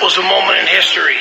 was a moment in history.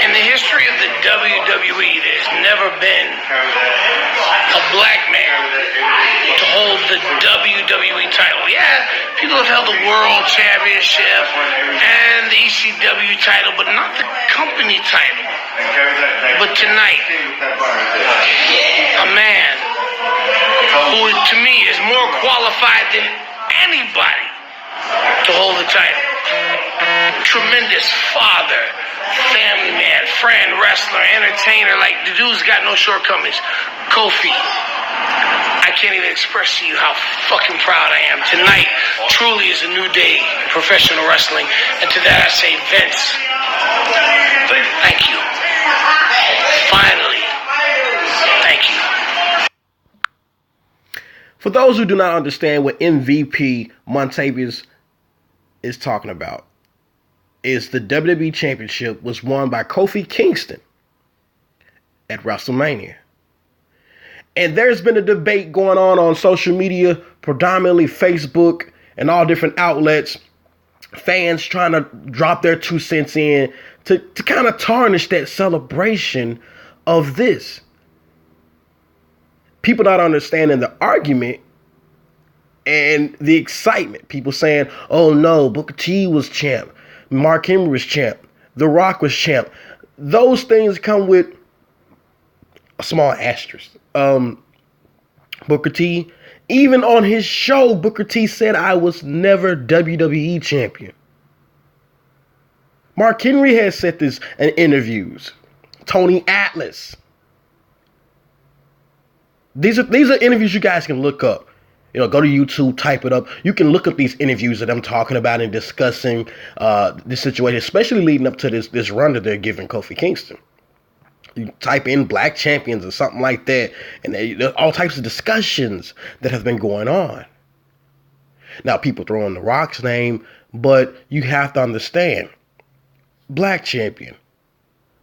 In the history of the WWE, there's never been a black man to hold the WWE title. Yeah, people have held the World Championship and the ECW title, but not the company title. But tonight, a man who to me is more qualified than anybody to hold the title. Tremendous father, family man, friend, wrestler, entertainer. Like, the dude's got no shortcomings. Kofi. I can't even express to you how fucking proud I am. Tonight truly is a new day in professional wrestling. And to that I say, Vince, thank you. Finally, thank you. For those who do not understand what MVP Montavious is talking about, is the WWE Championship was won by Kofi Kingston at WrestleMania. And there's been a debate going on social media, predominantly Facebook and all different outlets, fans trying to drop their 2 cents in to kind of tarnish that celebration of this. People not understanding the argument and the excitement. People saying, oh no, Booker T was champ. Mark Henry was champ. The Rock was champ. Those things come with a small asterisk. Booker T, even on his show, Booker T said, I was never WWE champion. Mark Henry has said this in interviews. Tony Atlas. These are interviews you guys can look up. You know, go to YouTube, type it up. You can look up these interviews that I'm talking about and discussing this situation, especially leading up to this run that they're giving Kofi Kingston. You type in black champions or something like that, and there's all types of discussions that have been going on. Now, people throw in The Rock's name, but you have to understand, black champion.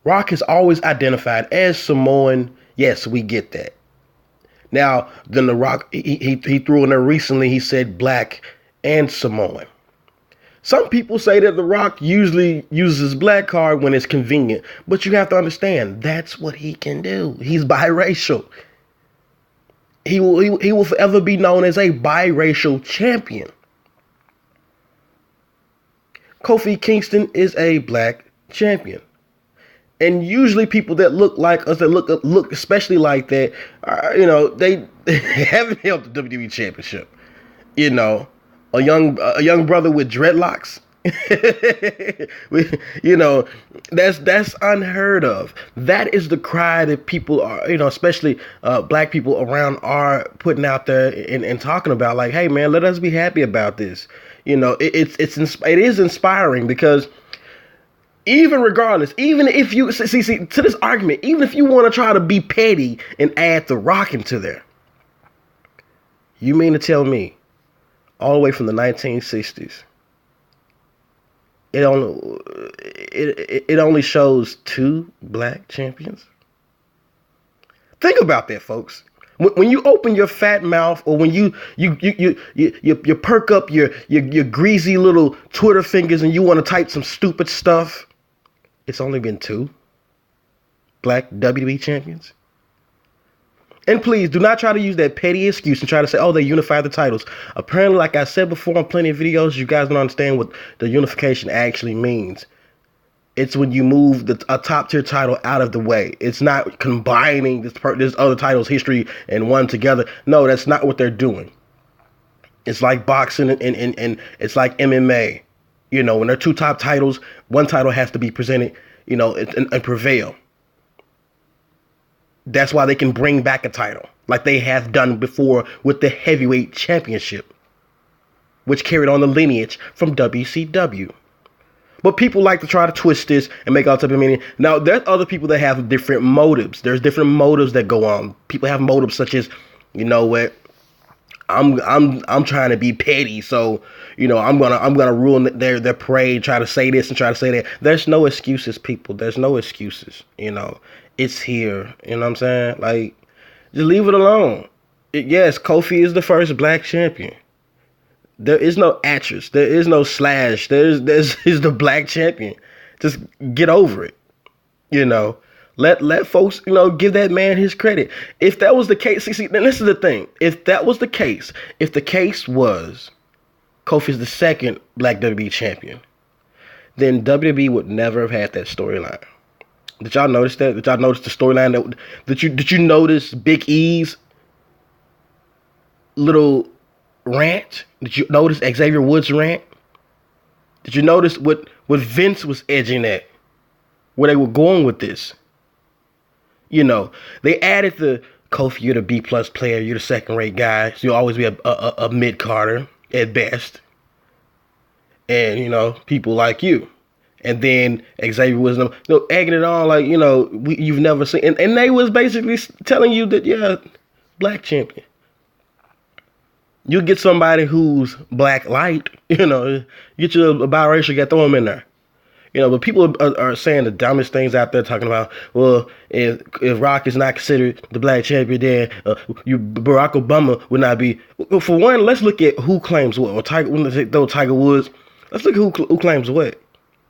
Rock is always identified as Samoan. Yes, we get that. Now, then The Rock, he threw in there recently, he said black and Samoan. Some people say that The Rock usually uses black card when it's convenient, but you have to understand, that's what he can do. He's biracial. He will forever be known as a biracial champion. Kofi Kingston is a black champion. And usually people that look like us, that look especially like that, they haven't held the WWE Championship. You know, a young brother with dreadlocks. That's unheard of. That is the cry that people are, especially black people around are putting out there and talking about. Like, hey man, let us be happy about this. It is inspiring because. Even regardless, even if you see to this argument, even if you want to try to be petty and add The Rock into there, you mean to tell me, all the way from the 1960s, it only shows 2 black champions? Think about that, folks. When you open your fat mouth, or when you perk up your greasy little Twitter fingers and you want to type some stupid stuff. It's only been 2 black WWE champions. And please, do not try to use that petty excuse and try to say, oh, they unified the titles. Apparently, like I said before on plenty of videos, you guys don't understand what the unification actually means. It's when you move a top-tier title out of the way. It's not combining this other title's history and one together. No, that's not what they're doing. It's like boxing and it's like MMA. When they're 2 top titles, one title has to be presented, and prevail. That's why they can bring back a title, like they have done before with the heavyweight championship, which carried on the lineage from WCW. But people like to try to twist this and make all type of meaning. Now, there's other people that have different motives. There's different motives that go on. People have motives such as, you know what? I'm trying to be petty, so I'm gonna ruin their parade, try to say this and try to say that. There's no excuses, people. There's no excuses. It's here. You know what I'm saying? Like, just leave it alone. Yes, Kofi is the first black champion. There is no actress. There is no slash. He's the black champion. Just get over it. Let folks, give that man his credit. If that was the case, see, then this is the thing. If that was the case, if the case was Kofi's the second black WWE champion, then WWE would never have had that storyline. Did y'all notice that? Did y'all notice the storyline? Did you notice Big E's little rant? Did you notice Xavier Woods' rant? Did you notice what Vince was edging at? Where they were going with this? They added the Kofi, you're the B+ player, you're the second-rate guy, so you'll always be a mid-carder at best. And, people like you. And then Xavier was egging it on like, you've never seen. And they was basically telling you that, yeah, black champion. You get somebody who's black light, get you a biracial guy, throw him in there. But people are saying the dumbest things out there, talking about, well, if Rock is not considered the black champion, then Barack Obama would not be. Well, for one, let's look at who claims what. Tiger Woods, let's look at who claims what.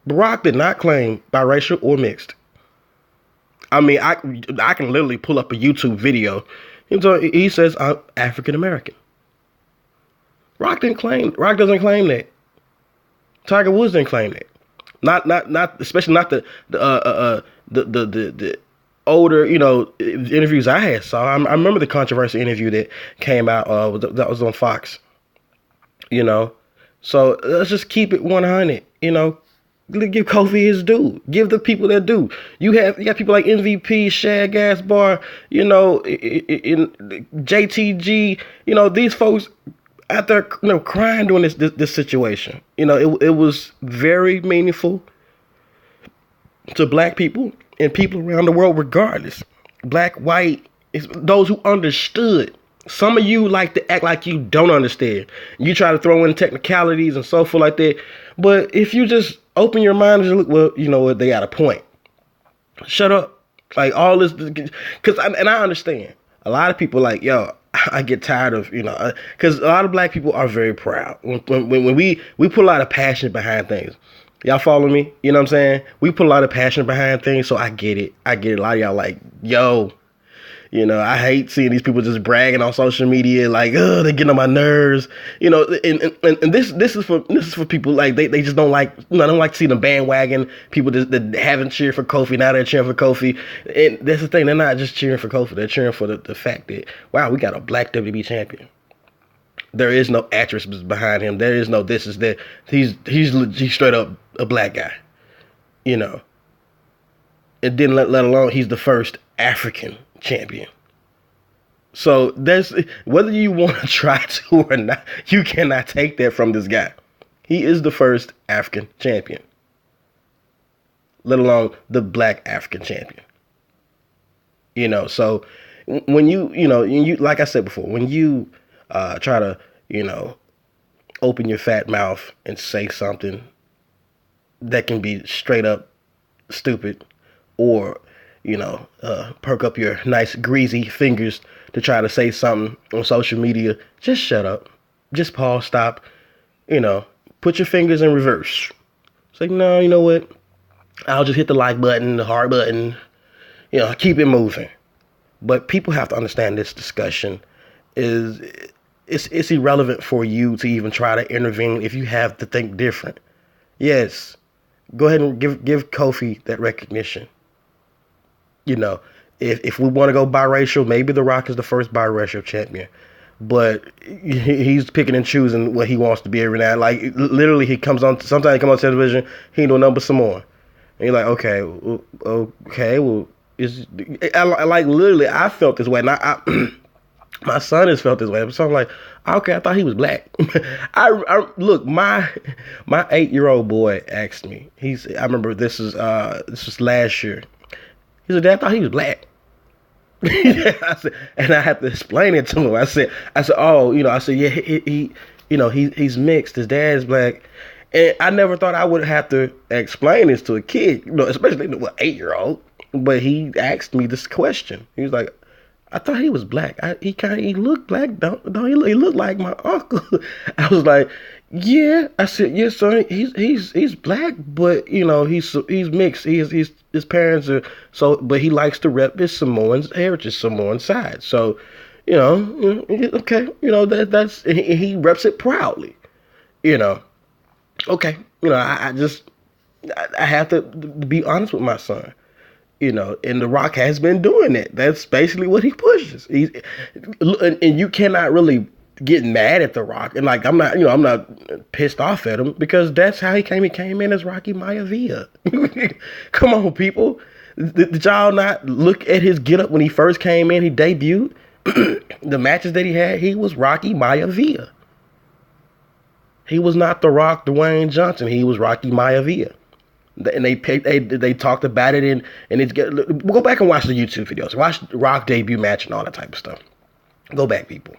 Barack did not claim biracial or mixed. I mean, I can literally pull up a YouTube video. He says I'm African American. Rock doesn't claim that. Tiger Woods didn't claim that. Not especially not the older, interviews I had saw. I remember the controversial interview that came out that was on Fox. So let's just keep it 100. Give Kofi his due. Give the people their due. You got people like MVP, Shad Gaspar, in JTG. These folks out there, crying during this situation. It was very meaningful to black people and people around the world, regardless. Black, white, it's those who understood. Some of you like to act like you don't understand. You try to throw in technicalities and so forth like that. But if you just open your mind and look, well, you know what, they got a point. Shut up. Like all this, because I understand. A lot of people like, yo, I get tired of, because a lot of black people are very proud. When we put a lot of passion behind things. Y'all follow me? You know what I'm saying? We put a lot of passion behind things, so I get it. A lot of y'all like, yo, I hate seeing these people just bragging on social media, like, oh, they're getting on my nerves. And this is for people like they just don't like, I don't like to see the bandwagon people that haven't cheered for Kofi, now they're cheering for Kofi. And that's the thing, they're not just cheering for Kofi, they're cheering for the fact that, wow, we got a black WWE champion. There is no actress behind him. There is no this is that. He's straight up a black guy, And then let alone he's the first African champion. So there's, whether you want to try to or not, you cannot take that from this guy. He is the first African champion, let alone the black African champion. So when you like I said before, when you try to, open your fat mouth and say something that can be straight up stupid, or perk up your nice greasy fingers to try to say something on social media, just shut up. Just pause, stop, put your fingers in reverse. It's like, no, you know what? I'll just hit the like button, the heart button, keep it moving. But people have to understand this discussion it's irrelevant for you to even try to intervene if you have to think different. Yes, go ahead and give Kofi that recognition. If we want to go biracial, maybe The Rock is the first biracial champion. But he's picking and choosing what he wants to be every now. Like, literally, sometimes he comes on television, he ain't no number some more. And you're like, okay, well, literally, I felt this way. And my son has felt this way. So I'm like, okay, I thought he was black. Look, my 8-year-old boy asked me. I remember this was last year. He said, Dad, I thought he was black. I said, and I had to explain it to him. I said, oh, yeah, he's mixed. His dad's black. And I never thought I would have to explain this to a kid, especially 8-year-old. But he asked me this question. He was like, I thought he was black. He looked black. Don't he looked like my uncle. I was like, yeah. I said, yes, son. He's black, but you know he's mixed. His parents are so, but he likes to rep his Samoan heritage, Samoan side. So, okay, that's he reps it proudly. Okay, I have to be honest with my son. And The Rock has been doing that. That's basically what he pushes. And you cannot really get mad at The Rock. And like, I'm not pissed off at him because that's how he came. He came in as Rocky Maivia. Come on, people. Did y'all not look at his getup when he first came in? He debuted. The matches that he had, he was Rocky Maivia. He was not The Rock, Dwayne Johnson. He was Rocky Maivia. And they talked about it and go back and watch the YouTube videos. Watch Rock debut match and all that type of stuff. Go back, people.